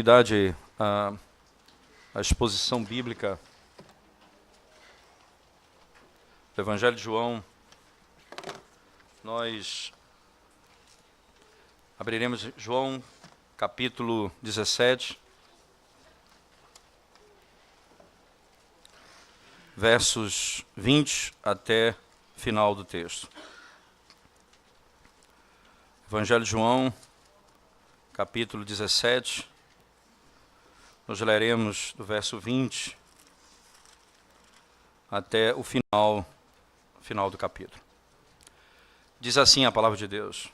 continuidade à exposição bíblica do Evangelho de João, nós abriremos João capítulo 17, versos 20 até final do texto. Evangelho de João, capítulo 17, nós leremos do verso 20 até o final do capítulo. Diz assim a palavra de Deus: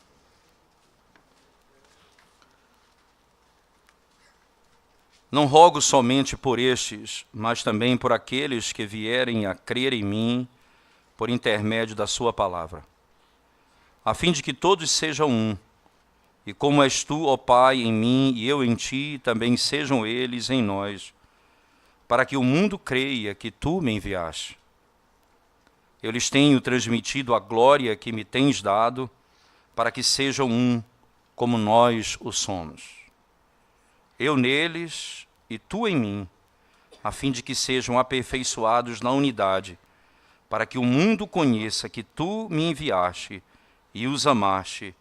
Não rogo somente por estes, mas também por aqueles que vierem a crer em mim por intermédio da sua palavra, a fim de que todos sejam um, e como és tu, ó Pai, em mim e eu em ti, também sejam eles em nós, para que o mundo creia que tu me enviaste. Eu lhes tenho transmitido a glória que me tens dado, para que sejam um, como nós o somos. Eu neles e tu em mim, a fim de que sejam aperfeiçoados na unidade, para que o mundo conheça que tu me enviaste e os amaste,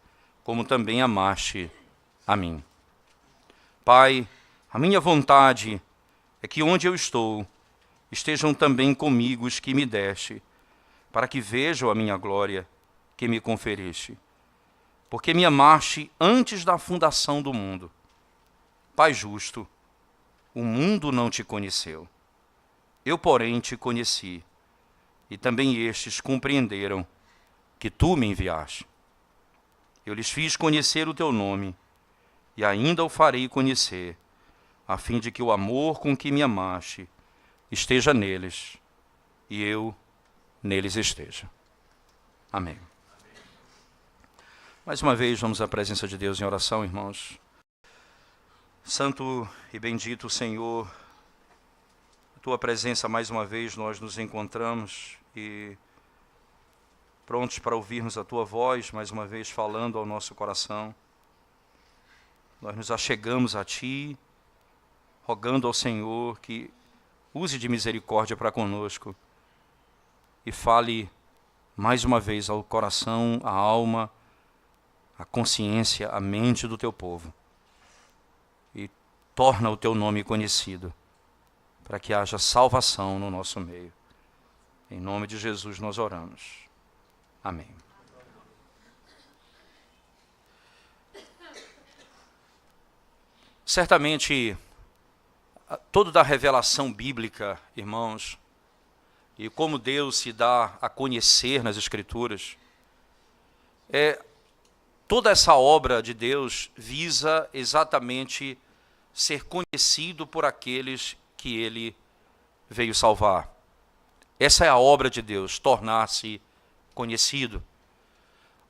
como também amaste a mim. Pai, a minha vontade é que onde eu estou, estejam também comigo os que me deste, para que vejam a minha glória que me conferiste, porque me amaste antes da fundação do mundo. Pai justo, o mundo não te conheceu, eu, porém, te conheci, e também estes compreenderam que tu me enviaste. Eu lhes fiz conhecer o teu nome, e ainda o farei conhecer, a fim de que o amor com que me amaste esteja neles, e eu neles esteja. Amém. Mais uma vez, vamos à presença de Deus em oração, irmãos. Santo e bendito Senhor, a tua presença mais uma vez nós nos encontramos e prontos para ouvirmos a tua voz, mais uma vez falando ao nosso coração. Nós nos achegamos a ti, rogando ao Senhor que use de misericórdia para conosco e fale mais uma vez ao coração, à alma, à consciência, à mente do teu povo. E torna o teu nome conhecido, para que haja salvação no nosso meio. Em nome de Jesus nós oramos. Amém. Certamente, toda a revelação bíblica, irmãos, e como Deus se dá a conhecer nas Escrituras, toda essa obra de Deus visa exatamente ser conhecido por aqueles que Ele veio salvar. Essa é a obra de Deus, tornar-se conhecido.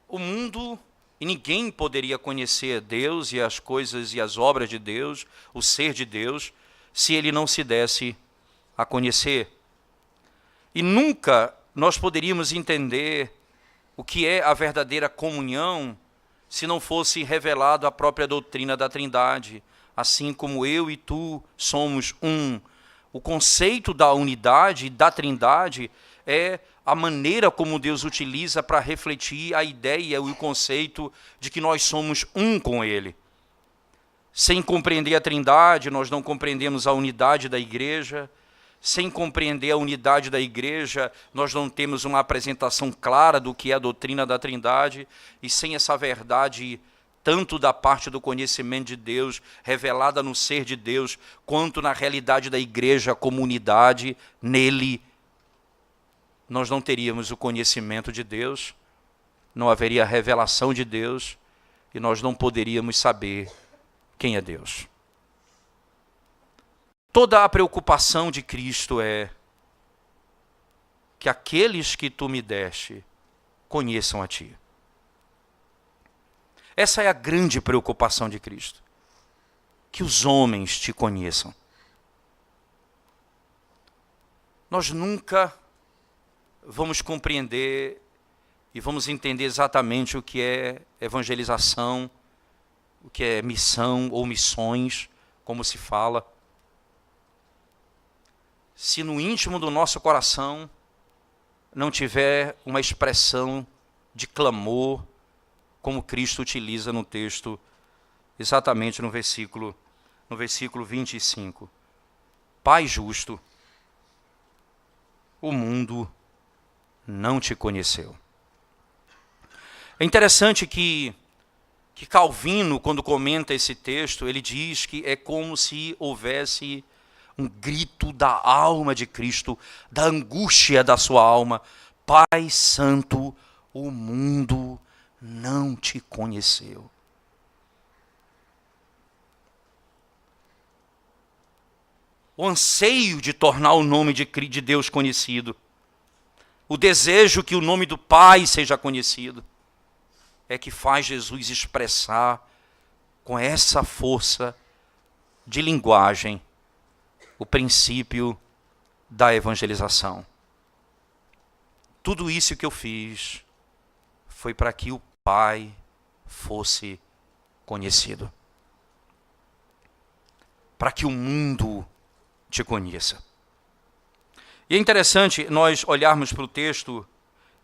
O mundo, e ninguém poderia conhecer Deus e as coisas e as obras de Deus, o ser de Deus, se Ele não se desse a conhecer. E nunca nós poderíamos entender o que é a verdadeira comunhão se não fosse revelado a própria doutrina da Trindade, assim como eu e tu somos um. O conceito da unidade, da Trindade, é a maneira como Deus utiliza para refletir a ideia e o conceito de que nós somos um com Ele. Sem compreender a Trindade, nós não compreendemos a unidade da igreja. Sem compreender a unidade da igreja, nós não temos uma apresentação clara do que é a doutrina da Trindade, e sem essa verdade, tanto da parte do conhecimento de Deus, revelada no ser de Deus, quanto na realidade da igreja, a comunidade, nele, nós não teríamos o conhecimento de Deus, não haveria a revelação de Deus, e nós não poderíamos saber quem é Deus. Toda a preocupação de Cristo é que aqueles que tu me deste conheçam a ti. Essa é a grande preocupação de Cristo. Que os homens te conheçam. Nós nunca vamos compreender e vamos entender exatamente o que é evangelização, o que é missão ou missões, como se fala, se no íntimo do nosso coração não tiver uma expressão de clamor, como Cristo utiliza no texto, exatamente no versículo 25. Pai justo, o mundo não te conheceu. É interessante que Calvino, quando comenta esse texto, ele diz que é como se houvesse um grito da alma de Cristo, da angústia da sua alma. Pai Santo, o mundo não te conheceu. O anseio de tornar o nome de Deus conhecido, o desejo que o nome do Pai seja conhecido, é que faz Jesus expressar com essa força de linguagem o princípio da evangelização. Tudo isso que eu fiz foi para que o Pai fosse conhecido, para que o mundo te conheça. E é interessante nós olharmos para o texto,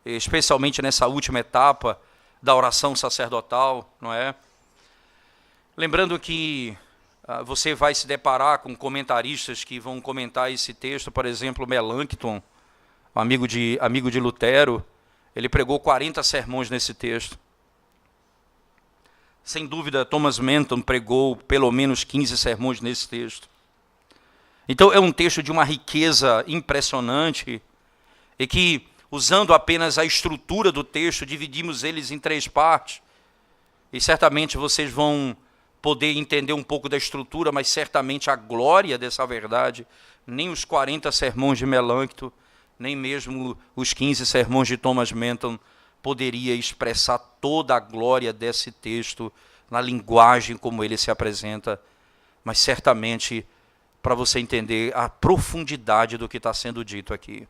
especialmente nessa última etapa da oração sacerdotal, não é? Lembrando que você vai se deparar com comentaristas que vão comentar esse texto, por exemplo, Melanchthon, amigo de Lutero, ele pregou 40 sermões nesse texto. Sem dúvida, Thomas Manton pregou pelo menos 15 sermões nesse texto. Então é um texto de uma riqueza impressionante e que, usando apenas a estrutura do texto, dividimos eles em 3 partes. E certamente vocês vão poder entender um pouco da estrutura, mas certamente a glória dessa verdade, nem os 40 sermões de Melanchthon, nem mesmo os 15 sermões de Thomas Manton poderia expressar toda a glória desse texto na linguagem como ele se apresenta, mas certamente para você entender a profundidade do que está sendo dito aqui.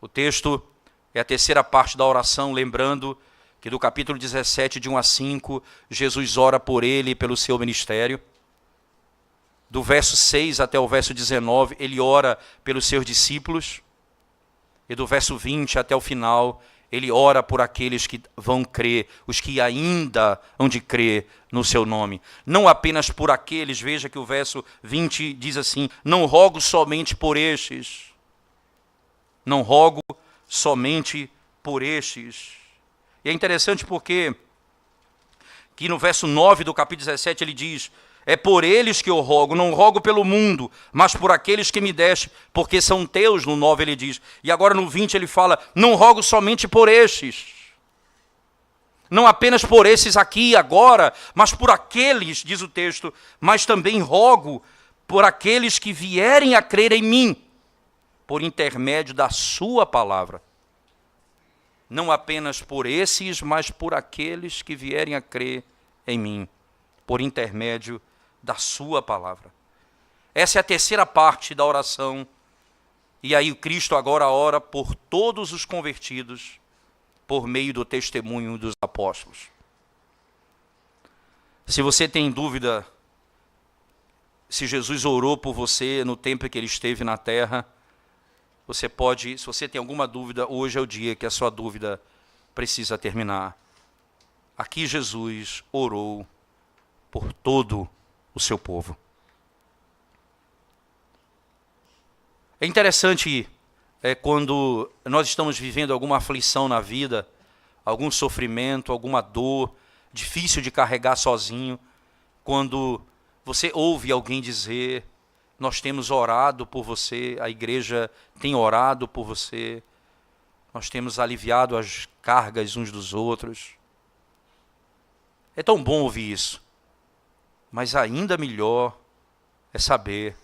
O texto é a terceira parte da oração, lembrando que do capítulo 17, de 1 a 5, Jesus ora por ele e pelo seu ministério. Do verso 6 até o verso 19, ele ora pelos seus discípulos. E do verso 20 até o final, ele ora por aqueles que vão crer, os que ainda hão de crer no seu nome. Não apenas por aqueles, veja que o verso 20 diz assim: não rogo somente por estes. Não rogo somente por estes. E é interessante porque que no verso 9 do capítulo 17 ele diz: é por eles que eu rogo, não rogo pelo mundo, mas por aqueles que me deste, porque são teus, no 9 ele diz. E agora no 20 ele fala: não rogo somente por estes. Não apenas por esses aqui agora, mas por aqueles, diz o texto, mas também rogo por aqueles que vierem a crer em mim, por intermédio da sua palavra. Não apenas por esses, mas por aqueles que vierem a crer em mim, por intermédio da sua palavra. Essa é a terceira parte da oração. E aí o Cristo agora ora por todos os convertidos, por meio do testemunho dos apóstolos. Se você tem dúvida se Jesus orou por você no tempo que ele esteve na terra, você pode, se você tem alguma dúvida, hoje é o dia que a sua dúvida precisa terminar. Aqui Jesus orou por todo o seu povo. É interessante quando nós estamos vivendo alguma aflição na vida, algum sofrimento, alguma dor, difícil de carregar sozinho, quando você ouve alguém dizer: nós temos orado por você, a igreja tem orado por você, nós temos aliviado as cargas uns dos outros. É tão bom ouvir isso, mas ainda melhor é saber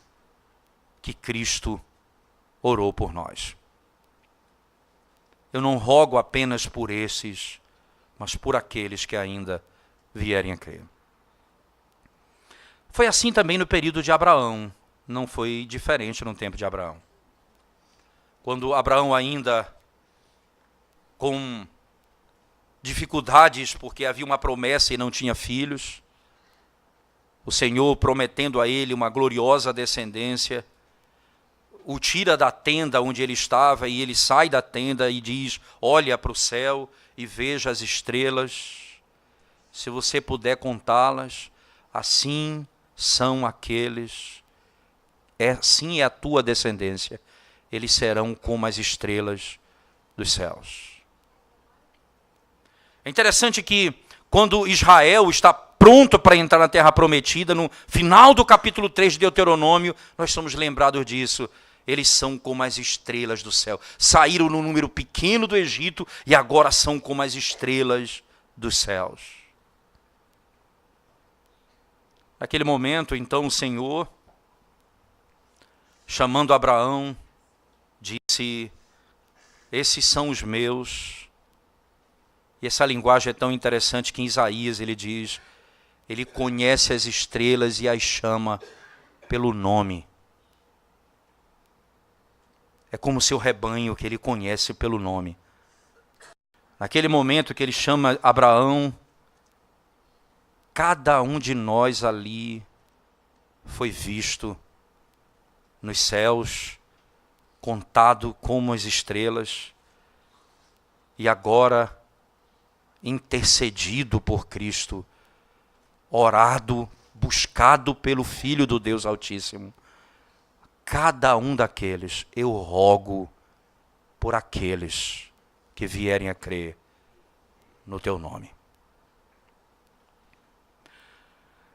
que Cristo orou por nós. Eu não rogo apenas por esses, mas por aqueles que ainda vierem a crer. Foi assim também no período de Abraão. Não foi diferente no tempo de Abraão. Quando Abraão ainda com dificuldades, porque havia uma promessa e não tinha filhos, o Senhor prometendo a ele uma gloriosa descendência, o tira da tenda onde ele estava e ele sai da tenda e diz: olha para o céu e veja as estrelas, se você puder contá-las, assim são aqueles, assim é a tua descendência, eles serão como as estrelas dos céus. É interessante que quando Israel está pronto para entrar na terra prometida, no final do capítulo 3 de Deuteronômio, nós somos lembrados disso. Eles são como as estrelas do céu. Saíram num número pequeno do Egito e agora são como as estrelas dos céus. Naquele momento, então, o Senhor, chamando Abraão, disse: esses são os meus. E essa linguagem é tão interessante que em Isaías ele diz: ele conhece as estrelas e as chama pelo nome. É como seu rebanho que ele conhece pelo nome. Naquele momento que ele chama Abraão, cada um de nós ali foi visto nos céus, contado como as estrelas, e agora intercedido por Cristo, orado, buscado pelo Filho do Deus Altíssimo. Cada um daqueles, eu rogo por aqueles que vierem a crer no teu nome.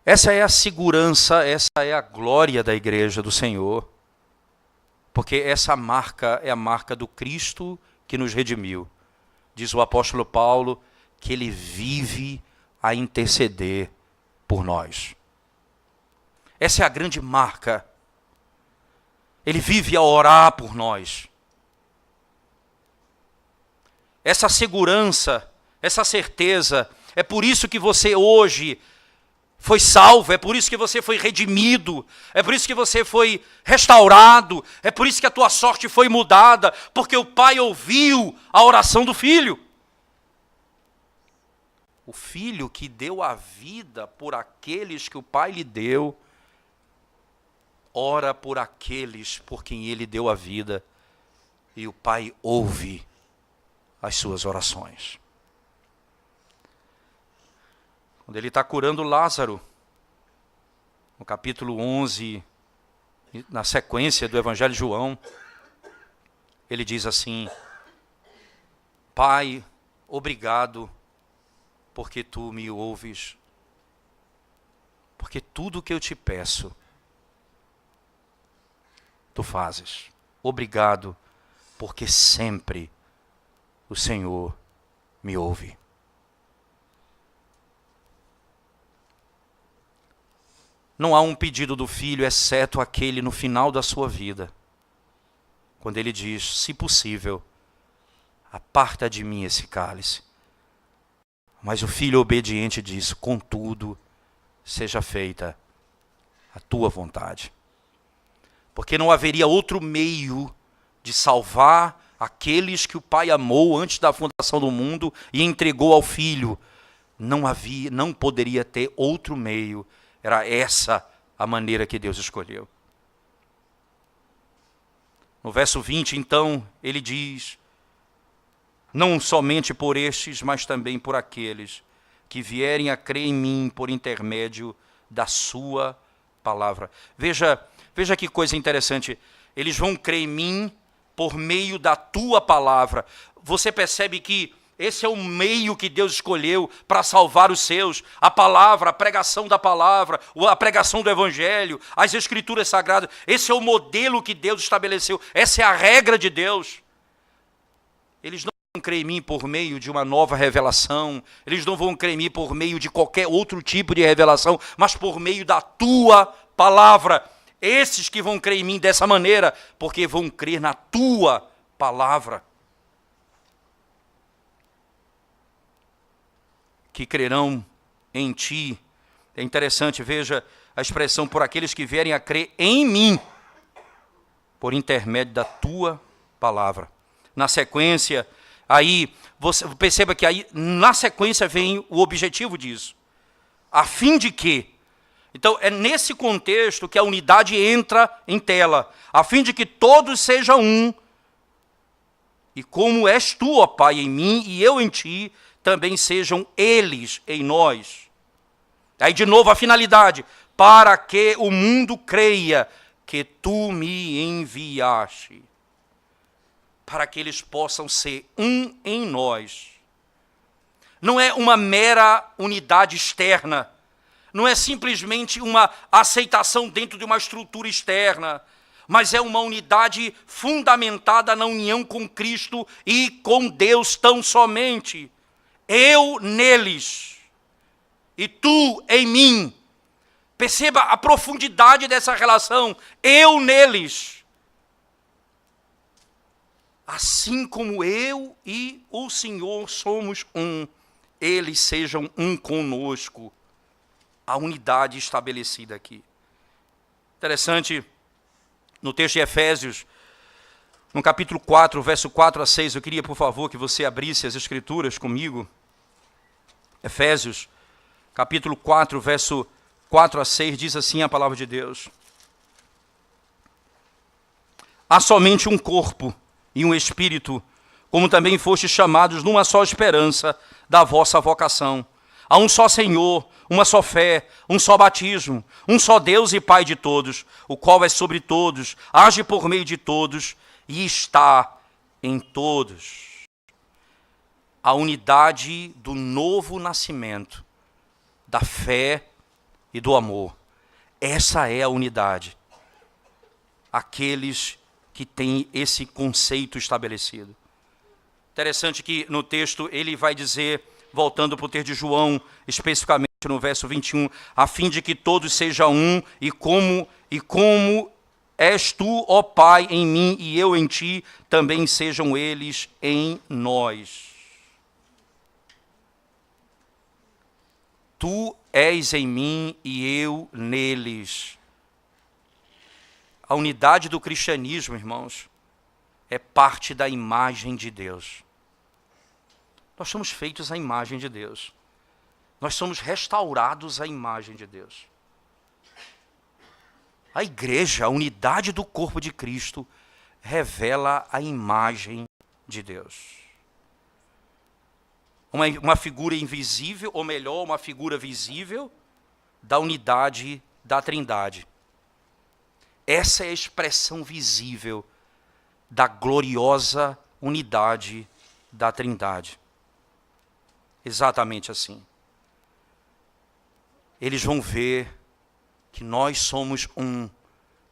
Essa é a segurança, essa é a glória da igreja do Senhor, porque essa marca é a marca do Cristo que nos redimiu. Diz o apóstolo Paulo que ele vive a interceder por nós. Essa é a grande marca. Ele vive a orar por nós. Essa segurança, essa certeza, é por isso que você hoje foi salvo, é por isso que você foi redimido, é por isso que você foi restaurado, é por isso que a tua sorte foi mudada, porque o Pai ouviu a oração do Filho. O Filho que deu a vida por aqueles que o Pai lhe deu, ora por aqueles por quem ele deu a vida, e o Pai ouve as suas orações. Quando ele está curando Lázaro, no capítulo 11, na sequência do Evangelho de João, ele diz assim: Pai, obrigado, porque tu me ouves, porque tudo o que eu te peço, tu fazes. Obrigado, porque sempre o Senhor me ouve. Não há um pedido do Filho, exceto aquele no final da sua vida, quando ele diz: se possível, aparta de mim esse cálice. Mas o Filho obediente diz: contudo, seja feita a tua vontade. Porque não haveria outro meio de salvar aqueles que o Pai amou antes da fundação do mundo e entregou ao Filho. Não poderia ter outro meio. Era essa a maneira que Deus escolheu. No verso 20, então, ele diz: não somente por estes, mas também por aqueles que vierem a crer em mim por intermédio da sua palavra. Veja que coisa interessante. Eles vão crer em mim por meio da tua palavra. Você percebe que esse é o meio que Deus escolheu para salvar os seus. A palavra, a pregação da palavra, a pregação do evangelho, as escrituras sagradas. Esse é o modelo que Deus estabeleceu. Essa é a regra de Deus. Eles não vão crer em mim por meio de uma nova revelação. Eles não vão crer em mim por meio de qualquer outro tipo de revelação, mas por meio da tua palavra. Esses que vão crer em mim dessa maneira, porque vão crer na tua palavra. Que crerão em ti. É interessante, veja a expressão: por aqueles que vierem a crer em mim, por intermédio da tua palavra. Na sequência, aí, você perceba que aí, na sequência vem o objetivo disso. A fim de que Então, é nesse contexto que a unidade entra em tela, a fim de que todos sejam um. E como és tu, ó Pai, em mim e eu em ti, também sejam eles em nós. Aí de novo a finalidade, para que o mundo creia que tu me enviaste. Para que eles possam ser um em nós. Não é uma mera unidade externa. Não é simplesmente uma aceitação dentro de uma estrutura externa, mas é uma unidade fundamentada na união com Cristo e com Deus tão somente. Eu neles e tu em mim. Perceba a profundidade dessa relação. Eu neles. Assim como eu e o Senhor somos um, eles sejam um conosco. A unidade estabelecida aqui. Interessante, no texto de Efésios, no capítulo 4, verso 4 a 6, eu queria, por favor, que você abrisse as escrituras comigo. Efésios, capítulo 4, verso 4 a 6, diz assim a palavra de Deus. Há somente um corpo e um espírito, como também fostes chamados numa só esperança da vossa vocação. Há um só Senhor, uma só fé, um só batismo, um só Deus e Pai de todos, o qual é sobre todos, age por meio de todos e está em todos. A unidade do novo nascimento, da fé e do amor. Essa é a unidade. Aqueles que têm esse conceito estabelecido. Interessante que no texto ele vai dizer, voltando para o texto de João, especificamente no verso 21, a fim de que todos sejam um, e como és tu, ó Pai, em mim e eu em ti, também sejam eles em nós. Tu és em mim e eu neles. A unidade do cristianismo, irmãos, é parte da imagem de Deus. Nós somos feitos à imagem de Deus. Nós somos restaurados à imagem de Deus. A igreja, a unidade do corpo de Cristo, revela a imagem de Deus. Uma figura invisível, ou melhor, uma figura visível da unidade da Trindade. Essa é a expressão visível da gloriosa unidade da Trindade. Exatamente assim. Eles vão ver que nós somos um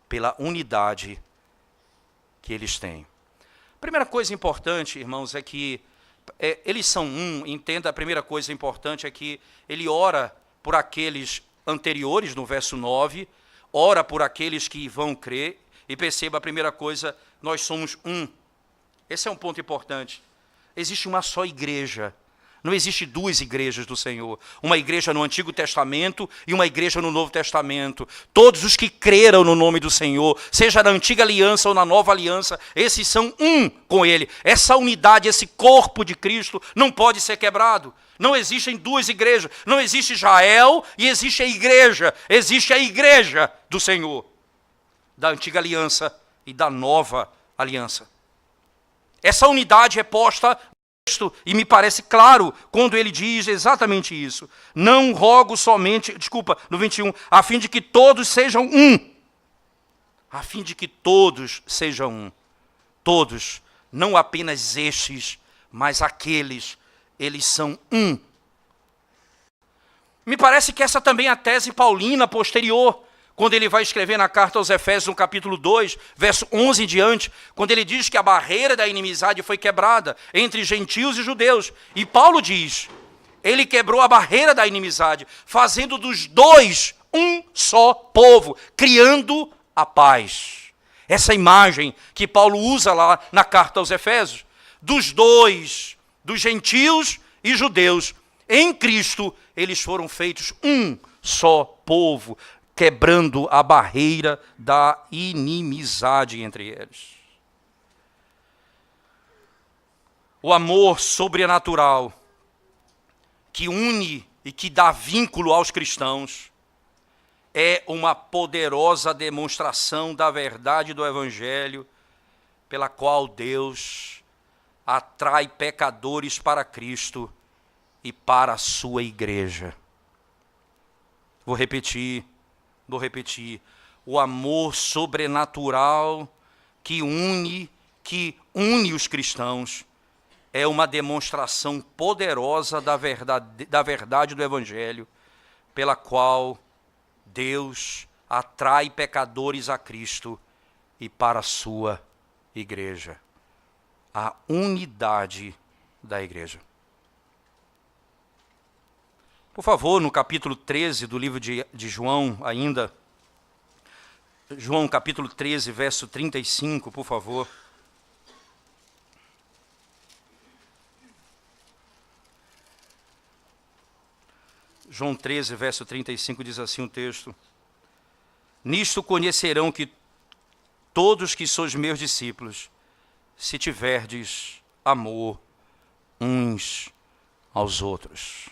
pela unidade que eles têm. Primeira coisa importante, irmãos, é que eles são um. Entenda, a primeira coisa importante é que ele ora por aqueles anteriores, no verso 9, ora por aqueles que vão crer, e perceba a primeira coisa, nós somos um. Esse é um ponto importante. Existe uma só igreja. Não existe duas igrejas do Senhor. Uma igreja no Antigo Testamento e uma igreja no Novo Testamento. Todos os que creram no nome do Senhor, seja na Antiga Aliança ou na Nova Aliança, esses são um com Ele. Essa unidade, esse corpo de Cristo não pode ser quebrado. Não existem duas igrejas. Não existe Israel e existe a igreja. Existe a igreja do Senhor, da Antiga Aliança e da Nova Aliança. Essa unidade é posta e me parece claro quando ele diz exatamente isso. Não rogo somente, no 21, a fim de que todos sejam um. A fim de que todos sejam um. Todos, não apenas estes, mas aqueles, eles são um. Me parece que essa também é a tese paulina posterior, quando ele vai escrever na carta aos Efésios, no capítulo 2, verso 11 em diante, quando ele diz que a barreira da inimizade foi quebrada entre gentios e judeus. E Paulo diz, ele quebrou a barreira da inimizade, fazendo dos dois um só povo, criando a paz. Essa imagem que Paulo usa lá na carta aos Efésios, dos dois, dos gentios e judeus, em Cristo, eles foram feitos um só povo, quebrando a barreira da inimizade entre eles. O amor sobrenatural que une e que dá vínculo aos cristãos é uma poderosa demonstração da verdade do Evangelho, pela qual Deus atrai pecadores para Cristo e para a sua igreja. Vou repetir. O amor sobrenatural que une os cristãos é uma demonstração poderosa da verdade do Evangelho, pela qual Deus atrai pecadores a Cristo e para a sua igreja. A unidade da igreja. Por favor, no capítulo 13 do livro de João ainda, João capítulo 13, verso 35, por favor. João 13, verso 35, diz assim o texto: Nisto conhecerão que todos que sois meus discípulos, se tiverdes amor uns aos outros.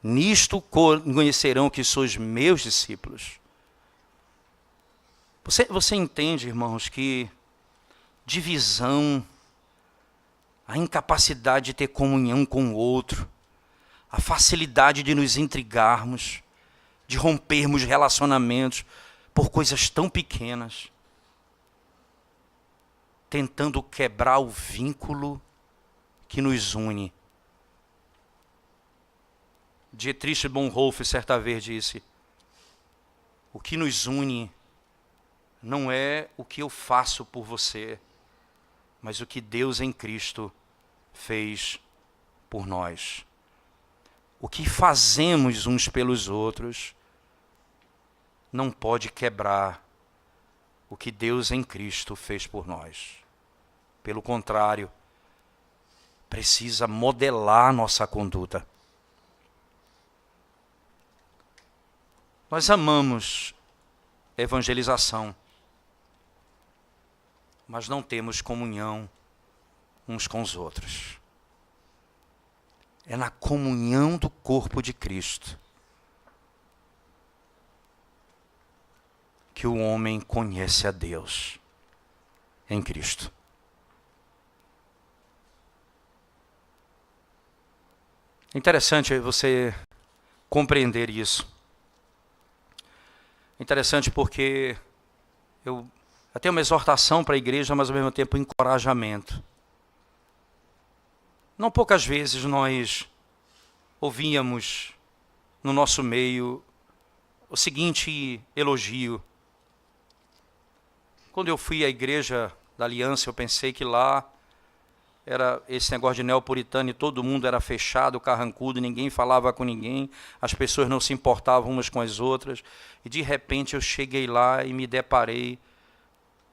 Nisto conhecerão que sois meus discípulos. Você entende, irmãos, que divisão, a incapacidade de ter comunhão com o outro, a facilidade de nos intrigarmos, de rompermos relacionamentos por coisas tão pequenas, tentando quebrar o vínculo que nos une. Dietrich Bonhoeffer certa vez disse: o que nos une não é o que eu faço por você, mas o que Deus em Cristo fez por nós. O que fazemos uns pelos outros não pode quebrar o que Deus em Cristo fez por nós. Pelo contrário, precisa modelar nossa conduta. Nós amamos evangelização, mas não temos comunhão uns com os outros. É na comunhão do corpo de Cristo que o homem conhece a Deus em Cristo. É interessante você compreender isso. É interessante porque eu tenho uma exortação para a igreja, mas ao mesmo tempo um encorajamento. Não poucas vezes nós ouvíamos no nosso meio o seguinte elogio. Quando eu fui à igreja da Aliança, eu pensei que lá era esse negócio de neopuritano e todo mundo era fechado, carrancudo, ninguém falava com ninguém, as pessoas não se importavam umas com as outras. E de repente eu cheguei lá e me deparei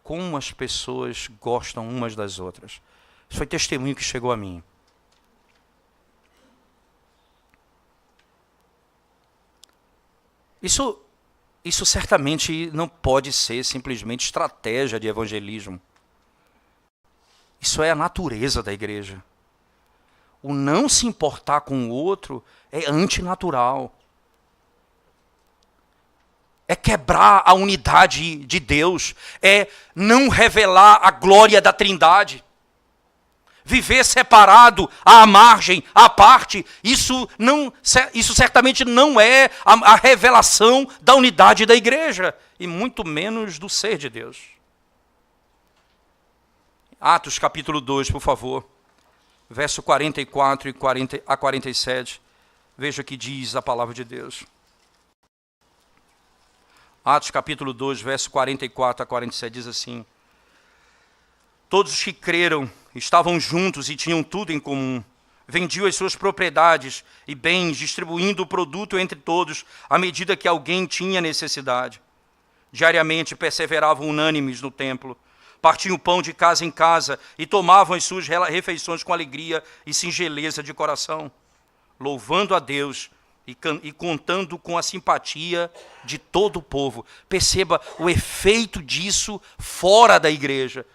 como as pessoas gostam umas das outras. Isso foi testemunho que chegou a mim. Isso certamente não pode ser simplesmente estratégia de evangelismo. Isso é a natureza da igreja. O não se importar com o outro é antinatural. É quebrar a unidade de Deus. É não revelar a glória da Trindade. Viver separado, à margem, à parte, isso certamente não é a revelação da unidade da igreja, e muito menos do ser de Deus. Atos capítulo 2, por favor, verso 44 a 47, veja o que diz a palavra de Deus. Atos capítulo 2, verso 44 a 47, diz assim: Todos os que creram estavam juntos e tinham tudo em comum. Vendiam as suas propriedades e bens, distribuindo o produto entre todos, à medida que alguém tinha necessidade. Diariamente perseveravam unânimes no templo, partiam o pão de casa em casa e tomavam as suas refeições com alegria e singeleza de coração, louvando a Deus e contando com a simpatia de todo o povo. Perceba o efeito disso fora da igreja.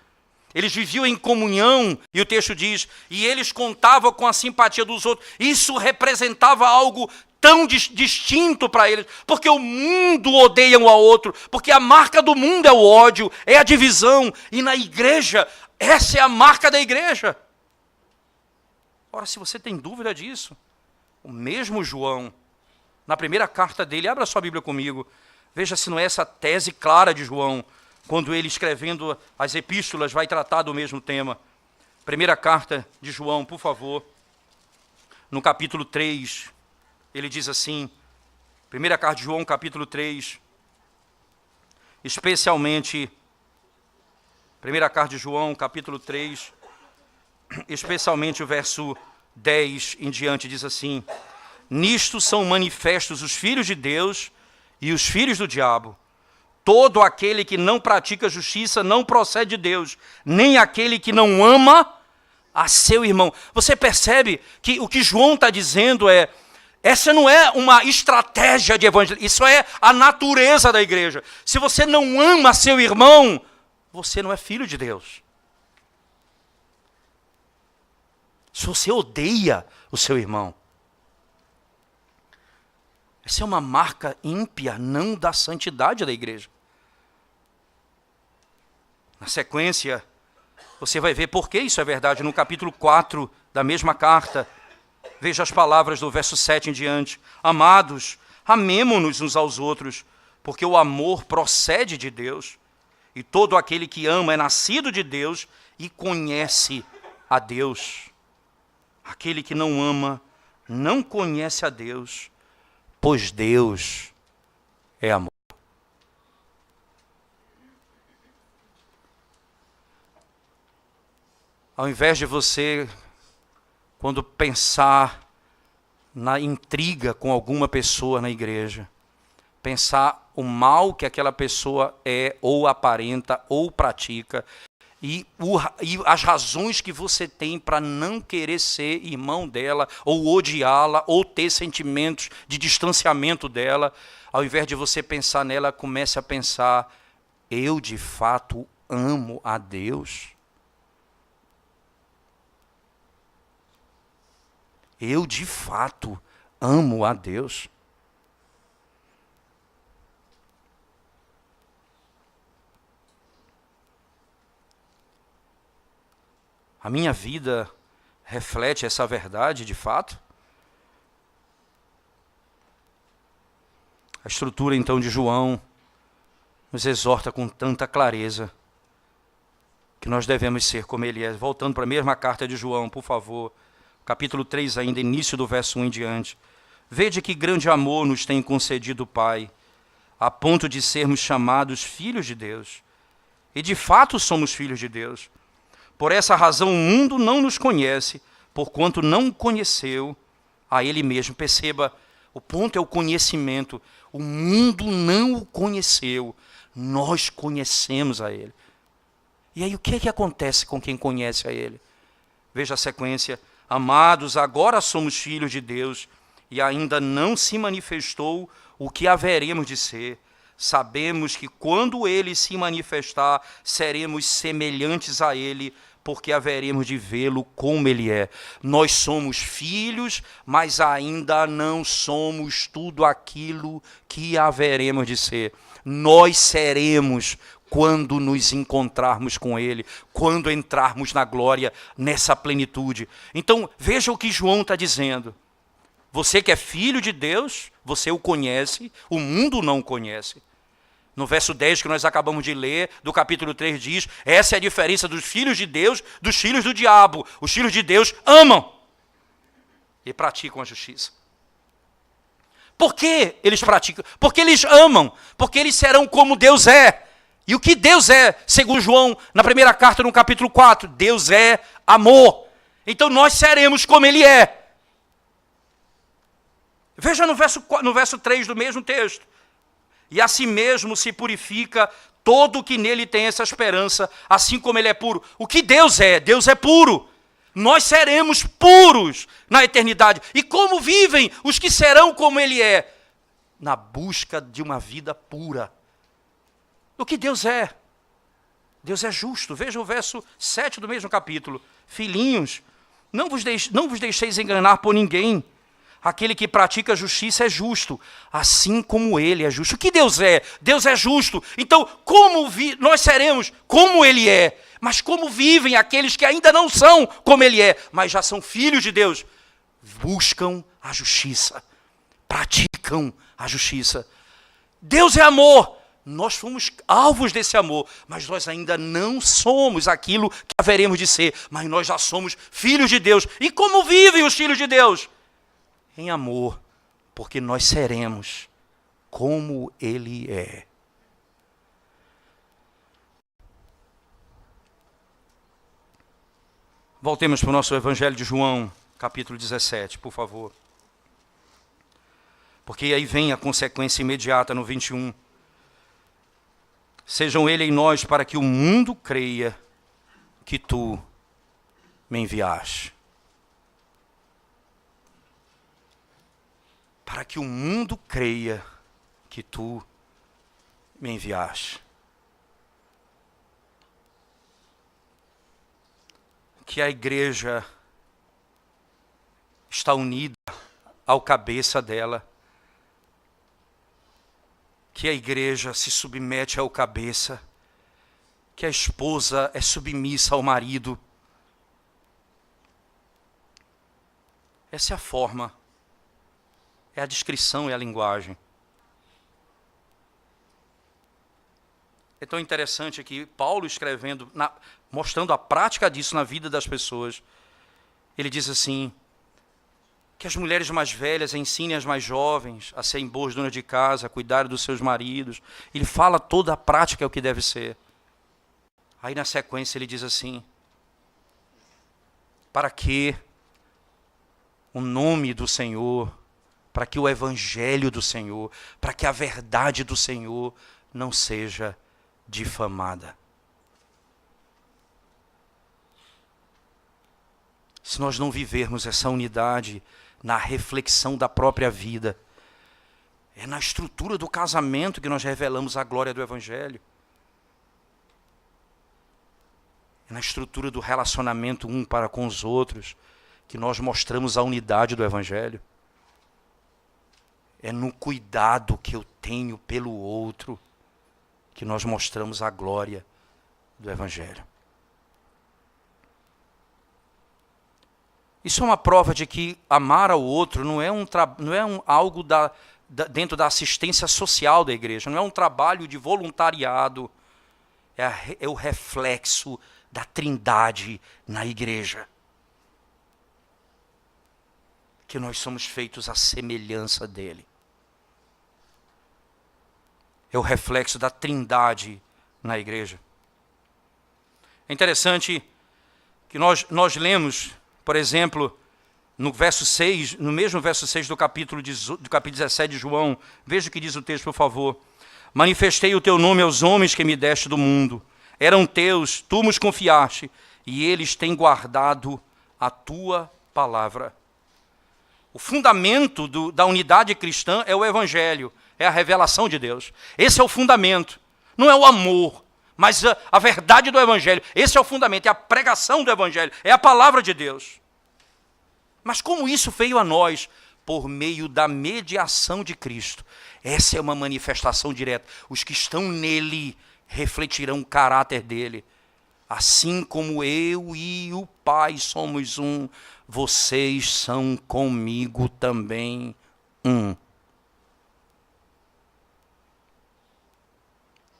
Eles viviam em comunhão, e o texto diz, e eles contavam com a simpatia dos outros. Isso representava algo tão distinto para eles, porque o mundo odeia um ao outro, porque a marca do mundo é o ódio, é a divisão, e na igreja, essa é a marca da igreja. Ora, se você tem dúvida disso, o mesmo João, na primeira carta dele, abra sua Bíblia comigo, veja se não é essa tese clara de João, quando ele escrevendo as epístolas vai tratar do mesmo tema. Primeira carta de João, por favor, no capítulo 3, ele diz assim, primeira carta de João, capítulo 3, especialmente, primeira carta de João, capítulo 3, especialmente o verso 10 em diante, diz assim, nisto são manifestos os filhos de Deus e os filhos do diabo. Todo aquele que não pratica justiça não procede de Deus, nem aquele que não ama a seu irmão. Você percebe que o que João está dizendo é, essa não é uma estratégia de evangelismo, isso é a natureza da igreja. Se você não ama seu irmão, você não é filho de Deus. Se você odeia o seu irmão, essa é uma marca ímpia, não da santidade da igreja. Na sequência, você vai ver por que isso é verdade. No capítulo 4 da mesma carta, veja as palavras do verso 7 em diante. Amados, amemo-nos uns aos outros, porque o amor procede de Deus. E todo aquele que ama é nascido de Deus e conhece a Deus. Aquele que não ama não conhece a Deus, pois Deus é amor. Ao invés de você, quando pensar na intriga com alguma pessoa na igreja, pensar o mal que aquela pessoa é, ou aparenta, ou pratica, e as razões que você tem para não querer ser irmão dela, ou odiá-la, ou ter sentimentos de distanciamento dela, ao invés de você pensar nela, comece a pensar, eu de fato amo a Deus? Eu, de fato, amo a Deus. A minha vida reflete essa verdade, de fato? A estrutura, então, de João nos exorta com tanta clareza que nós devemos ser como ele é. Voltando para a mesma carta de João, por favor. Capítulo 3 ainda, início do verso 1 em diante. Vede que grande amor nos tem concedido o Pai, a ponto de sermos chamados filhos de Deus. E de fato somos filhos de Deus. Por essa razão o mundo não nos conhece, porquanto não conheceu a Ele mesmo. Perceba, o ponto é o conhecimento. O mundo não o conheceu, nós conhecemos a Ele. E aí o que é que acontece com quem conhece a Ele? Veja a sequência. Amados, agora somos filhos de Deus e ainda não se manifestou o que haveremos de ser. Sabemos que quando Ele se manifestar, seremos semelhantes a Ele, porque haveremos de vê-lo como Ele é. Nós somos filhos, mas ainda não somos tudo aquilo que haveremos de ser. Nós seremos quando nos encontrarmos com Ele, quando entrarmos na glória, nessa plenitude. Então, veja o que João está dizendo. Você que é filho de Deus, você o conhece, o mundo não o conhece. No verso 10 que nós acabamos de ler, do capítulo 3 diz, essa é a diferença dos filhos de Deus, dos filhos do diabo. Os filhos de Deus amam e praticam a justiça. Por que eles praticam? Porque eles amam, porque eles serão como Deus é. E o que Deus é, segundo João, na primeira carta, no capítulo 4, Deus é amor. Então nós seremos como Ele é. Veja no verso 3 do mesmo texto. E assim mesmo se purifica todo o que nele tem essa esperança, assim como Ele é puro. O que Deus é? Deus é puro. Nós seremos puros na eternidade. E como vivem os que serão como Ele é? Na busca de uma vida pura. O que Deus é? Deus é justo. Veja o verso 7 do mesmo capítulo. Filhinhos, não vos deixeis enganar por ninguém. Aquele que pratica justiça é justo, assim como ele é justo. O que Deus é? Deus é justo. Então, nós seremos como ele é? Mas como vivem aqueles que ainda não são como ele é, mas já são filhos de Deus? Buscam a justiça, praticam a justiça. Deus é amor. Nós fomos alvos desse amor, mas nós ainda não somos aquilo que haveremos de ser, mas nós já somos filhos de Deus. E como vivem os filhos de Deus? Em amor, porque nós seremos como ele é. Voltemos para o nosso Evangelho de João, capítulo 17, por favor. Porque aí vem a consequência imediata no 21. Sejam ele em nós para que o mundo creia que tu me enviaste. Para que o mundo creia que tu me enviaste. Que a igreja está unida ao cabeça dela. Que a igreja se submete ao cabeça. Que a esposa é submissa ao marido. Essa é a forma. É a descrição, é a linguagem. É tão interessante que Paulo escrevendo, mostrando a prática disso na vida das pessoas, ele diz assim, que as mulheres mais velhas ensinem as mais jovens a serem boas donas de casa, a cuidar dos seus maridos. Ele fala toda a prática é o que deve ser. Aí na sequência ele diz assim, para que o nome do Senhor, para que o evangelho do Senhor, para que a verdade do Senhor não seja difamada. Se nós não vivermos essa unidade na reflexão da própria vida, é na estrutura do casamento que nós revelamos a glória do evangelho. É na estrutura do relacionamento um para com os outros que nós mostramos a unidade do evangelho. É no cuidado que eu tenho pelo outro que nós mostramos a glória do evangelho. Isso é uma prova de que amar ao outro não é algo dentro da assistência social da igreja, não é um trabalho de voluntariado, é o reflexo da Trindade na igreja. Que nós somos feitos à semelhança dele. É o reflexo da Trindade na igreja. É interessante que nós lemos, por exemplo, no verso 6, no mesmo verso 6 do capítulo 17 de João, veja o que diz o texto, por favor. Manifestei o teu nome aos homens que me deste do mundo. Eram teus, tu nos confiaste, e eles têm guardado a tua palavra. O fundamento da unidade cristã é o evangelho, é a revelação de Deus. Esse é o fundamento. Não é o amor, mas a verdade do evangelho. Esse é o fundamento, é a pregação do evangelho, é a palavra de Deus. Mas como isso veio a nós? Por meio da mediação de Cristo. Essa é uma manifestação direta. Os que estão nele refletirão o caráter dele. Assim como eu e o Pai somos um, vocês são comigo também um.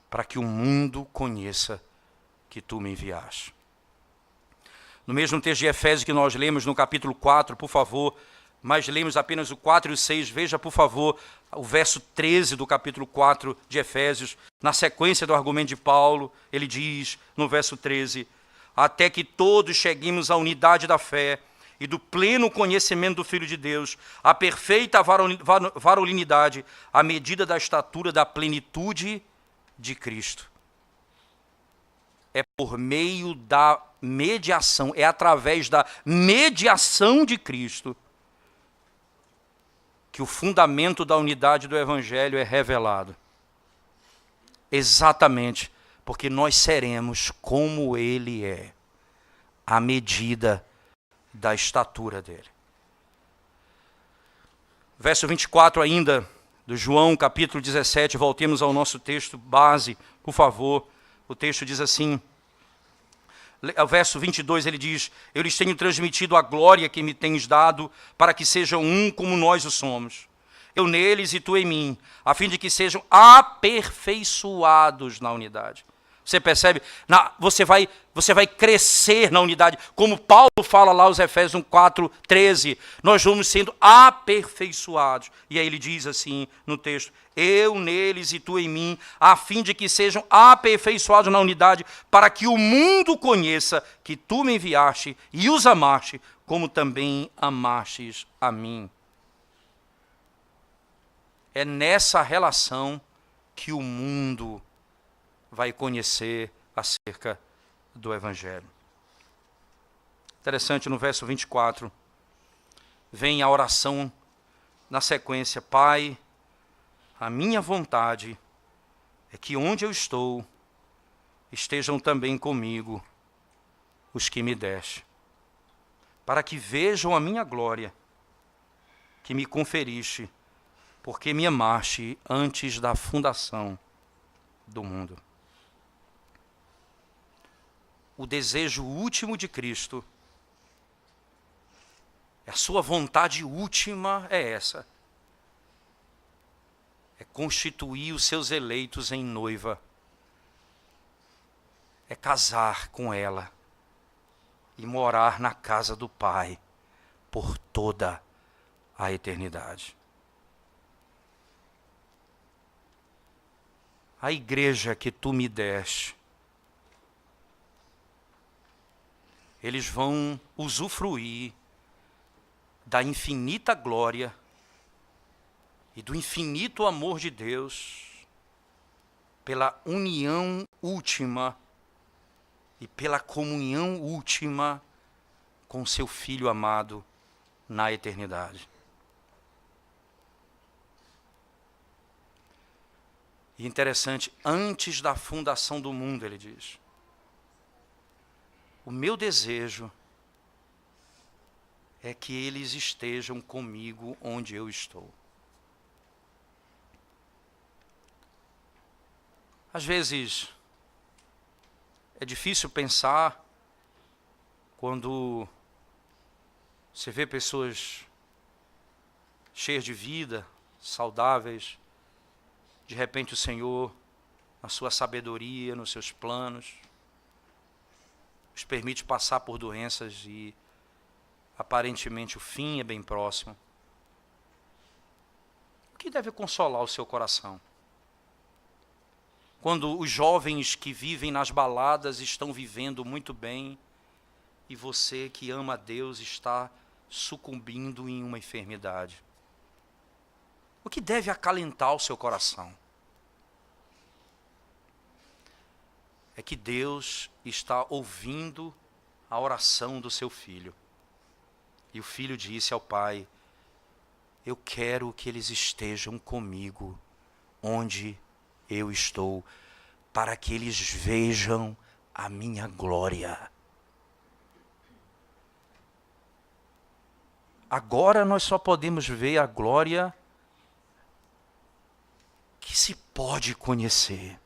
Para que o mundo conheça que tu me enviaste. No mesmo texto de Efésios que nós lemos no capítulo 4, por favor, mas lemos apenas o 4 e o 6, veja, por favor, o verso 13 do capítulo 4 de Efésios, na sequência do argumento de Paulo, ele diz, no verso 13, até que todos cheguemos à unidade da fé e do pleno conhecimento do Filho de Deus, à perfeita varolinidade, à medida da estatura da plenitude de Cristo. É por meio da mediação, é através da mediação de Cristo que o fundamento da unidade do evangelho é revelado. Exatamente porque nós seremos como ele é, à medida da estatura dele. Verso 24 ainda, do João, capítulo 17, voltemos ao nosso texto base, por favor. O texto diz assim, o verso 22 ele diz, eu lhes tenho transmitido a glória que me tens dado, para que sejam um como nós o somos. Eu neles e tu em mim, a fim de que sejam aperfeiçoados na unidade. Você percebe? Você vai crescer na unidade. Como Paulo fala lá aos Efésios 4:13, nós vamos sendo aperfeiçoados. E aí ele diz assim no texto, eu neles e tu em mim, a fim de que sejam aperfeiçoados na unidade, para que o mundo conheça que tu me enviaste e os amaste, como também amastes a mim. É nessa relação que o mundo vai conhecer acerca do Evangelho. Interessante, no verso 24, vem a oração na sequência, Pai, a minha vontade é que onde eu estou, estejam também comigo os que me deste, para que vejam a minha glória, que me conferiste, porque me amaste antes da fundação do mundo. O desejo último de Cristo, a sua vontade última é essa. É constituir os seus eleitos em noiva. É casar com ela e morar na casa do Pai por toda a eternidade. A igreja que tu me deste, eles vão usufruir da infinita glória e do infinito amor de Deus pela união última e pela comunhão última com seu Filho amado na eternidade. E interessante, antes da fundação do mundo, ele diz, o meu desejo é que eles estejam comigo onde eu estou. Às vezes, é difícil pensar quando você vê pessoas cheias de vida, saudáveis, de repente o Senhor, na sua sabedoria, nos seus planos, os permite passar por doenças e aparentemente o fim é bem próximo. O que deve consolar o seu coração? Quando os jovens que vivem nas baladas estão vivendo muito bem e você que ama a Deus está sucumbindo em uma enfermidade. O que deve acalentar o seu coração? É que Deus está ouvindo a oração do seu filho. E o filho disse ao pai, eu quero que eles estejam comigo onde eu estou, para que eles vejam a minha glória. Agora nós só podemos ver a glória que se pode conhecer.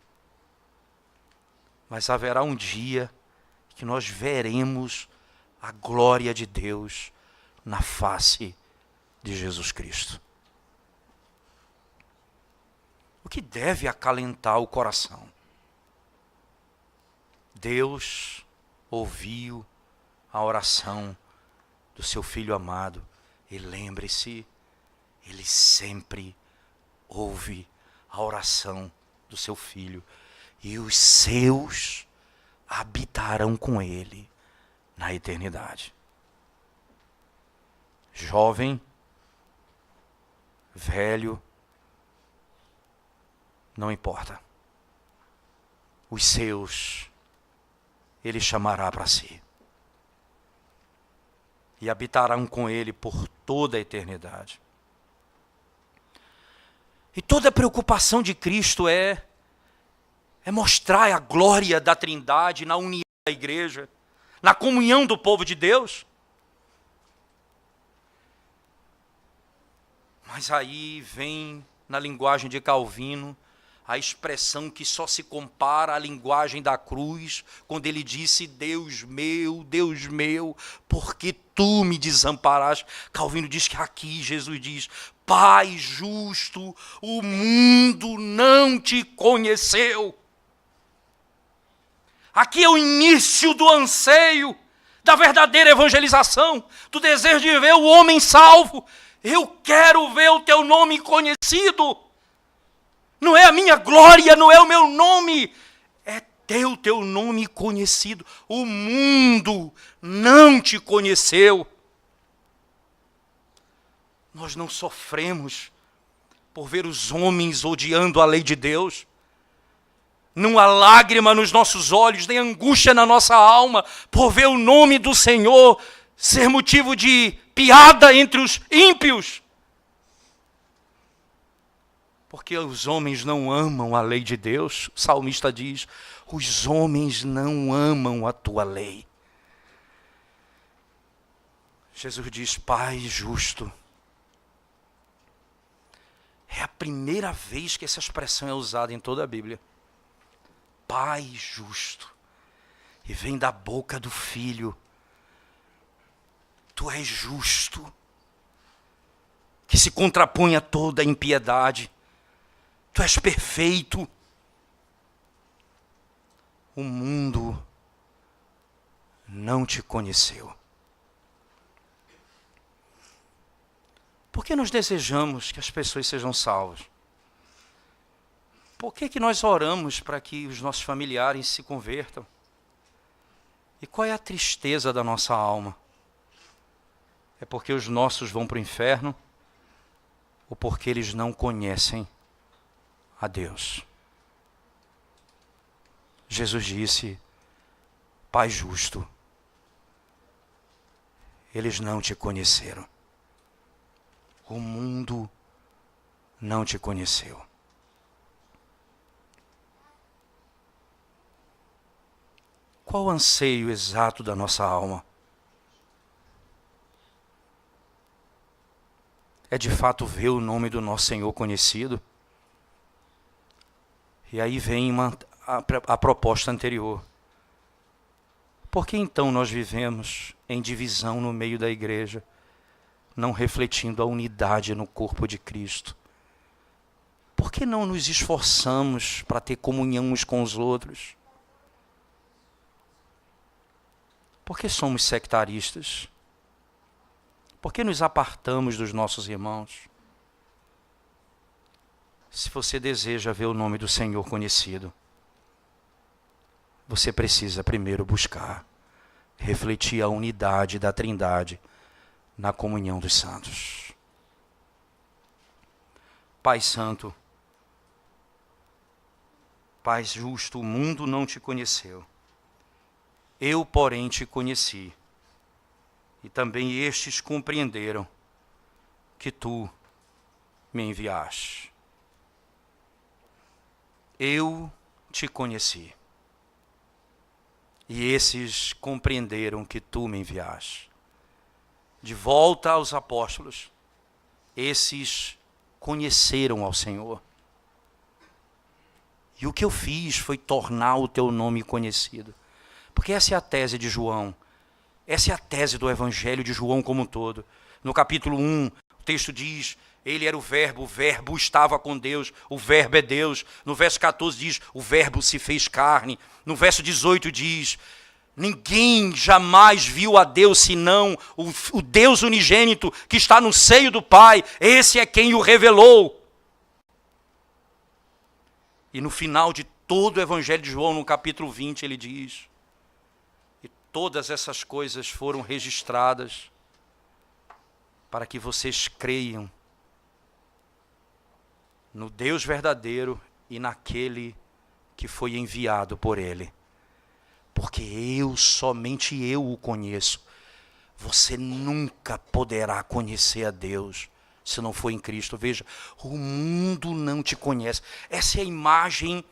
Mas haverá um dia que nós veremos a glória de Deus na face de Jesus Cristo. O que deve acalentar o coração? Deus ouviu a oração do seu Filho amado. E lembre-se, Ele sempre ouve a oração do seu Filho. E os seus habitarão com Ele na eternidade. Jovem, velho, não importa. Os seus, Ele chamará para si. E habitarão com Ele por toda a eternidade. E toda a preocupação de Cristo é mostrar a glória da Trindade na união da igreja, na comunhão do povo de Deus. Mas aí vem, na linguagem de Calvino, a expressão que só se compara à linguagem da cruz, quando ele disse: Deus meu, por que tu me desamparaste? Calvino diz que aqui Jesus diz: Pai justo, o mundo não te conheceu. Aqui é o início do anseio, da verdadeira evangelização, do desejo de ver o homem salvo. Eu quero ver o teu nome conhecido. Não é a minha glória, não é o meu nome, é teu nome conhecido. O mundo não te conheceu. Nós não sofremos por ver os homens odiando a lei de Deus. Não há lágrima nos nossos olhos, nem angústia na nossa alma, por ver o nome do Senhor ser motivo de piada entre os ímpios. Porque os homens não amam a lei de Deus. O salmista diz: os homens não amam a tua lei. Jesus diz: Pai justo. É a primeira vez que essa expressão é usada em toda a Bíblia. Pai justo. E vem da boca do Filho. Tu és justo. Que se contrapõe a toda a impiedade. Tu és perfeito. O mundo não te conheceu. Por que nós desejamos que as pessoas sejam salvas? Por que nós oramos para que os nossos familiares se convertam? E qual é a tristeza da nossa alma? É porque os nossos vão para o inferno? Ou porque eles não conhecem a Deus? Jesus disse: Pai justo, eles não te conheceram. O mundo não te conheceu. Qual o anseio exato da nossa alma? É de fato ver o nome do nosso Senhor conhecido? E aí vem a proposta anterior. Por que então nós vivemos em divisão no meio da igreja, não refletindo a unidade no corpo de Cristo? Por que não nos esforçamos para ter comunhão uns com os outros? Por que somos sectaristas? Por que nos apartamos dos nossos irmãos? Se você deseja ver o nome do Senhor conhecido, você precisa primeiro buscar, refletir a unidade da Trindade na comunhão dos santos. Pai Santo, Pai justo, o mundo não te conheceu. Eu, porém, te conheci. E também estes compreenderam que tu me enviaste. Eu te conheci. E esses compreenderam que tu me enviaste. De volta aos apóstolos, esses conheceram ao Senhor. E o que eu fiz foi tornar o teu nome conhecido. Porque essa é a tese de João. Essa é a tese do Evangelho de João como um todo. No capítulo 1, o texto diz: ele era o verbo estava com Deus, o verbo é Deus. No verso 14 diz: o verbo se fez carne. No verso 18 diz: ninguém jamais viu a Deus senão o Deus unigênito que está no seio do Pai. Esse é quem o revelou. E no final de todo o Evangelho de João, no capítulo 20, ele diz: e todas essas coisas foram registradas para que vocês creiam no Deus verdadeiro e naquele que foi enviado por ele. Porque somente eu o conheço. Você nunca poderá conhecer a Deus se não for em Cristo. Veja, o mundo não te conhece. Essa é a imagem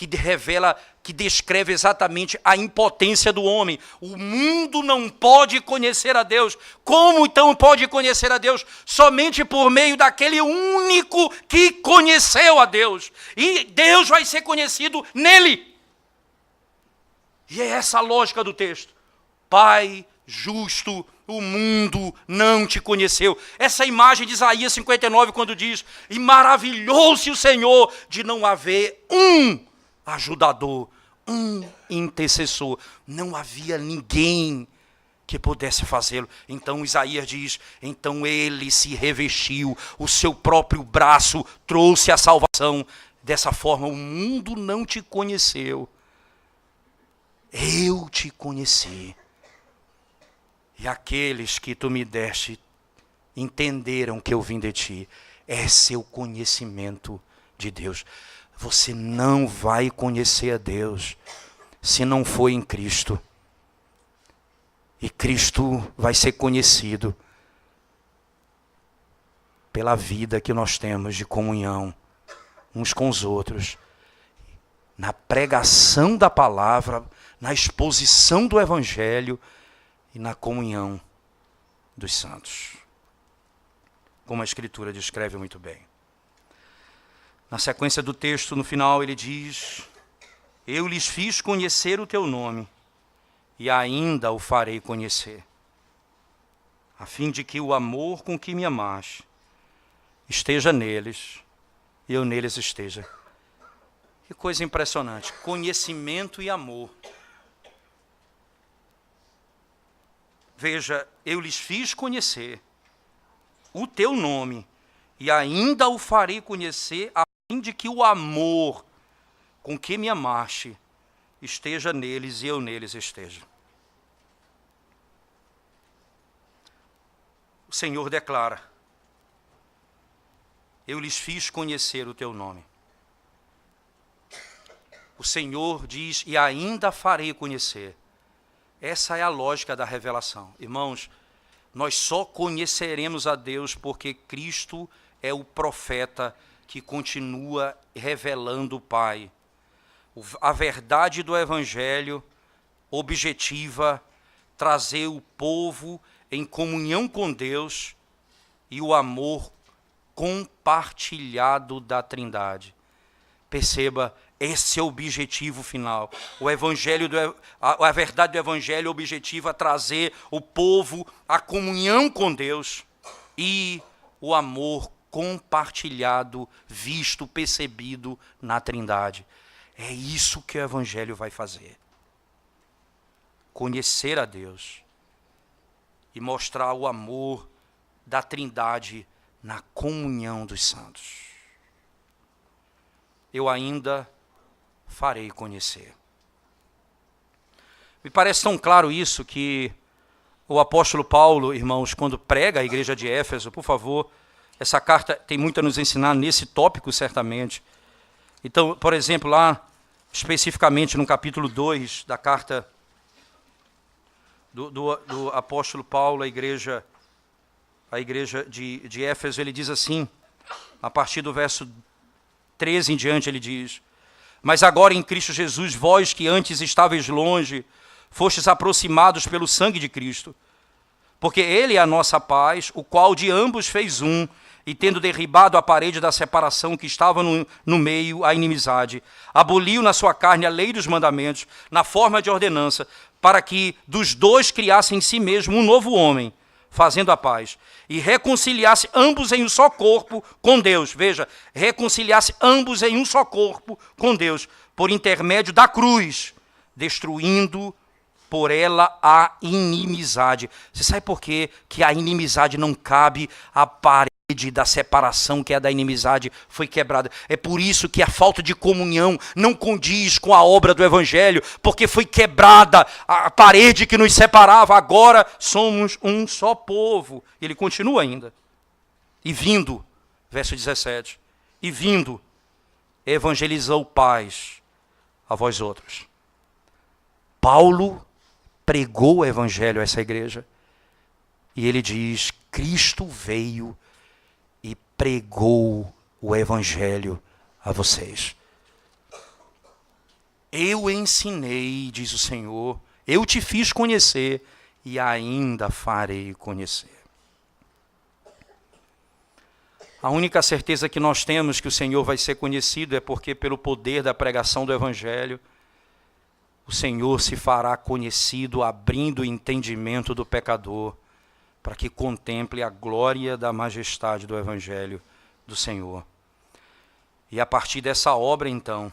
que revela, que descreve exatamente a impotência do homem. O mundo não pode conhecer a Deus. Como então pode conhecer a Deus? Somente por meio daquele único que conheceu a Deus. E Deus vai ser conhecido nele. E é essa a lógica do texto. Pai justo, o mundo não te conheceu. Essa imagem de Isaías 59, quando diz: e maravilhou-se o Senhor de não haver um ajudador, um intercessor. Não havia ninguém que pudesse fazê-lo. Então Isaías diz: então ele se revestiu, o seu próprio braço trouxe a salvação. Dessa forma o mundo não te conheceu. Eu te conheci. E aqueles que tu me deste entenderam que eu vim de ti. Esse é o conhecimento de Deus. Você não vai conhecer a Deus se não for em Cristo. E Cristo vai ser conhecido pela vida que nós temos de comunhão uns com os outros. Na pregação da palavra, na exposição do Evangelho, e na comunhão dos santos. Como a Escritura descreve muito bem. Na sequência do texto, no final, ele diz: eu lhes fiz conhecer o teu nome, e ainda o farei conhecer, a fim de que o amor com que me amaste esteja neles, e eu neles esteja. Que coisa impressionante. Conhecimento e amor. Veja, eu lhes fiz conhecer o teu nome, e ainda o farei conhecer, a fim de que o amor com que me amaste esteja neles e eu neles esteja. O Senhor declara: eu lhes fiz conhecer o teu nome. O Senhor diz: e ainda farei conhecer. Essa é a lógica da revelação. Irmãos, nós só conheceremos a Deus porque Cristo é o profeta que continua revelando o Pai. A verdade do Evangelho objetiva trazer o povo em comunhão com Deus e o amor compartilhado da Trindade. Perceba, esse é o objetivo final. A verdade do Evangelho objetiva trazer o povo à comunhão com Deus e o amor compartilhado, visto, percebido na Trindade. É isso que o Evangelho vai fazer. Conhecer a Deus e mostrar o amor da Trindade na comunhão dos santos. Eu ainda farei conhecer. Me parece tão claro isso que o apóstolo Paulo, irmãos, quando prega a igreja de Éfeso, por favor, essa carta tem muito a nos ensinar nesse tópico, certamente. Então, por exemplo, lá, especificamente no capítulo 2 da carta do apóstolo Paulo à igreja de Éfeso, ele diz assim, a partir do verso 13 em diante, ele diz: mas agora em Cristo Jesus, vós que antes estáveis longe, fostes aproximados pelo sangue de Cristo, porque ele é a nossa paz, o qual de ambos fez um, e tendo derribado a parede da separação que estava no meio, a inimizade, aboliu na sua carne a lei dos mandamentos, na forma de ordenança, para que dos dois criasse em si mesmo um novo homem, fazendo a paz, e reconciliasse ambos em um só corpo com Deus. Veja, reconciliasse ambos em um só corpo com Deus, por intermédio da cruz, destruindo por ela a inimizade. Você sabe por quê que a inimizade não cabe? A parede da separação, que é a da inimizade, foi quebrada. É por isso que a falta de comunhão não condiz com a obra do Evangelho, porque foi quebrada a parede que nos separava. Agora somos um só povo. Ele continua ainda. E vindo, verso 17, e vindo, evangelizou paz a vós outros. Paulo pregou o Evangelho a essa igreja. E ele diz: Cristo veio e pregou o Evangelho a vocês. Eu ensinei, diz o Senhor, eu te fiz conhecer e ainda farei conhecer. A única certeza que nós temos que o Senhor vai ser conhecido é porque, pelo poder da pregação do Evangelho, o Senhor se fará conhecido, abrindo o entendimento do pecador, para que contemple a glória da majestade do Evangelho do Senhor. E a partir dessa obra, então,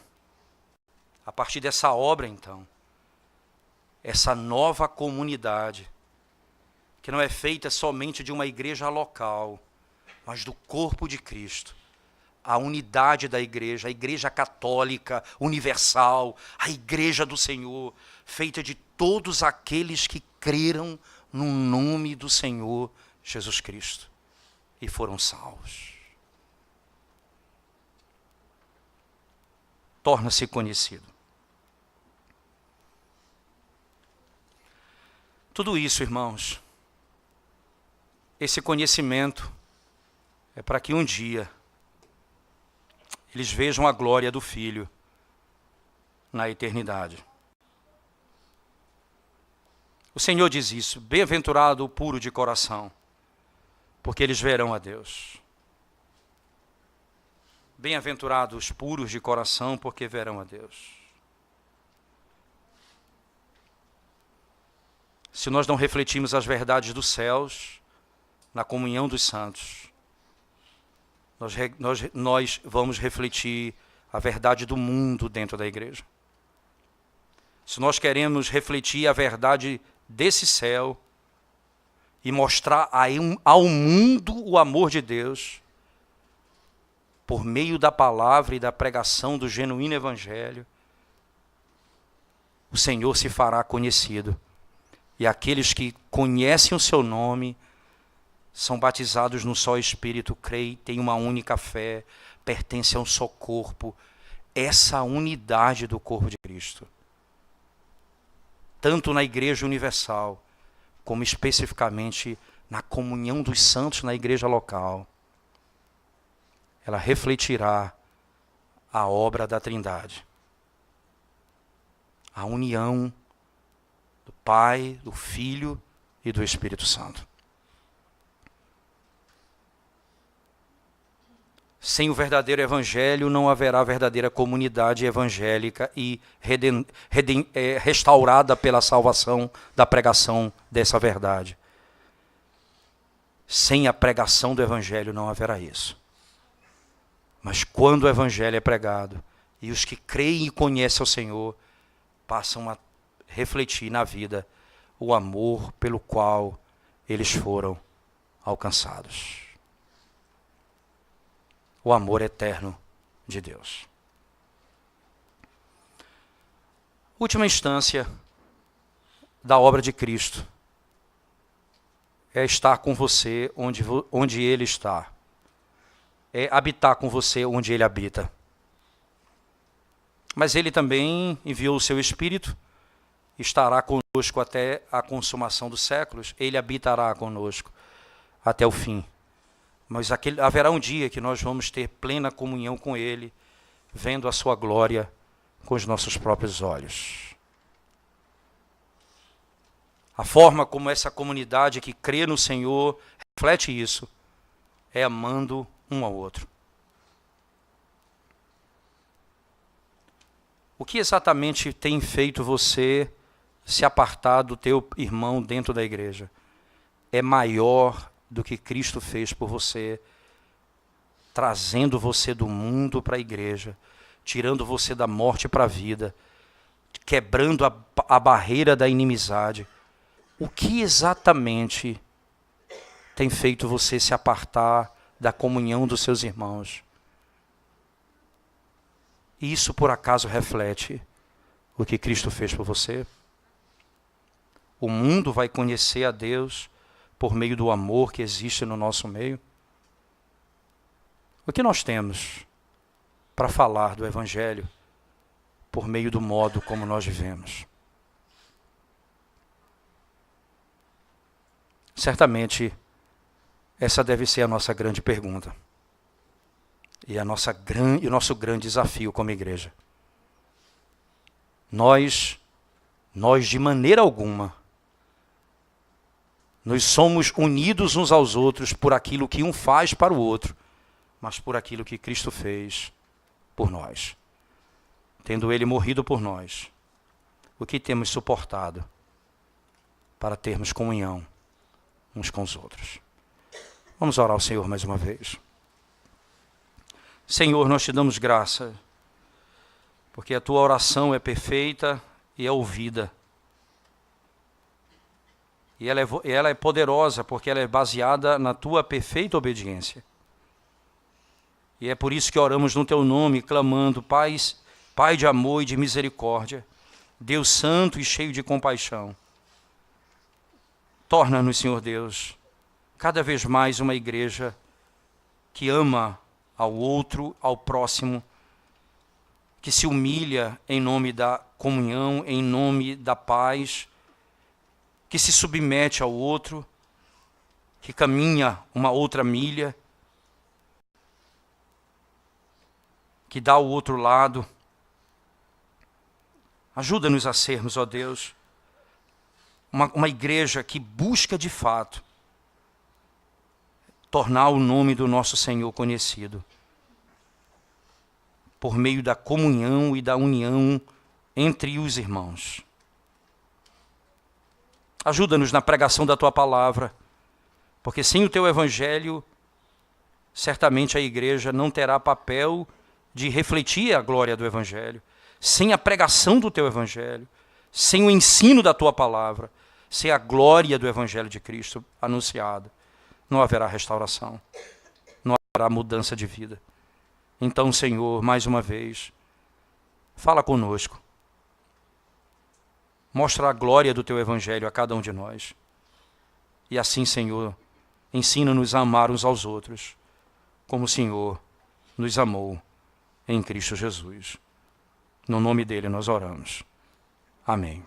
essa nova comunidade, que não é feita somente de uma igreja local, mas do corpo de Cristo, a unidade da igreja, a igreja católica, universal, a igreja do Senhor, feita de todos aqueles que creram no nome do Senhor Jesus Cristo e foram salvos. Torna-se conhecido. Tudo isso, irmãos, esse conhecimento é para que um dia eles vejam a glória do Filho na eternidade. O Senhor diz isso: bem-aventurado o puro de coração, porque eles verão a Deus. Bem-aventurados os puros de coração, porque verão a Deus. Se nós não refletirmos as verdades dos céus, na comunhão dos santos, nós vamos refletir a verdade do mundo dentro da igreja. Se nós queremos refletir a verdade desse céu e mostrar ao mundo o amor de Deus, por meio da palavra e da pregação do genuíno Evangelho, o Senhor se fará conhecido. E aqueles que conhecem o seu nome são batizados no só Espírito, creem, têm uma única fé, pertencem a um só corpo. Essa unidade do corpo de Cristo, tanto na igreja universal, como especificamente na comunhão dos santos na igreja local, ela refletirá a obra da Trindade. A união do Pai, do Filho e do Espírito Santo. Sem o verdadeiro Evangelho não haverá verdadeira comunidade evangélica e restaurada pela salvação da pregação dessa verdade. Sem a pregação do Evangelho não haverá isso. Mas quando o Evangelho é pregado e os que creem e conhecem o Senhor passam a refletir na vida o amor pelo qual eles foram alcançados. O amor eterno de Deus. Última instância da obra de Cristo é estar com você onde Ele está. É habitar com você onde Ele habita. Mas Ele também enviou o seu Espírito, estará conosco até a consumação dos séculos, Ele habitará conosco até o fim. Mas haverá um dia que nós vamos ter plena comunhão com Ele, vendo a sua glória com os nossos próprios olhos. A forma como essa comunidade que crê no Senhor reflete isso, é amando um ao outro. O que exatamente tem feito você se apartar do teu irmão dentro da igreja? É maior do que Cristo fez por você, trazendo você do mundo para a igreja, tirando você da morte para a vida, quebrando a barreira da inimizade. O que exatamente tem feito você se apartar da comunhão dos seus irmãos? Isso por acaso reflete o que Cristo fez por você? O mundo vai conhecer a Deus por meio do amor que existe no nosso meio? O que nós temos para falar do Evangelho por meio do modo como nós vivemos? Certamente, essa deve ser a nossa grande pergunta. E o nosso grande desafio como igreja. Nós de maneira alguma, nós somos unidos uns aos outros por aquilo que um faz para o outro, mas por aquilo que Cristo fez por nós. Tendo Ele morrido por nós, o que temos suportado para termos comunhão uns com os outros. Vamos orar ao Senhor mais uma vez. Senhor, nós te damos graça, porque a tua oração é perfeita e é ouvida. E ela é poderosa, porque ela é baseada na tua perfeita obediência. E é por isso que oramos no teu nome, clamando: Pai de amor e de misericórdia, Deus santo e cheio de compaixão. Torna-nos, Senhor Deus, cada vez mais uma igreja que ama ao outro, ao próximo, que se humilha em nome da comunhão, em nome da paz, que se submete ao outro, que caminha uma outra milha, que dá ao outro lado. Ajuda-nos a sermos, ó Deus, uma igreja que busca de fato tornar o nome do nosso Senhor conhecido, por meio da comunhão e da união entre os irmãos. Ajuda-nos na pregação da tua palavra, porque sem o teu evangelho, certamente a igreja não terá papel de refletir a glória do evangelho. Sem a pregação do teu evangelho, sem o ensino da tua palavra, sem a glória do evangelho de Cristo anunciada, não haverá restauração, não haverá mudança de vida. Então, Senhor, mais uma vez, fala conosco. Mostra a glória do teu evangelho a cada um de nós. E assim, Senhor, ensina-nos a amar uns aos outros, como o Senhor nos amou em Cristo Jesus. No nome dele nós oramos. Amém.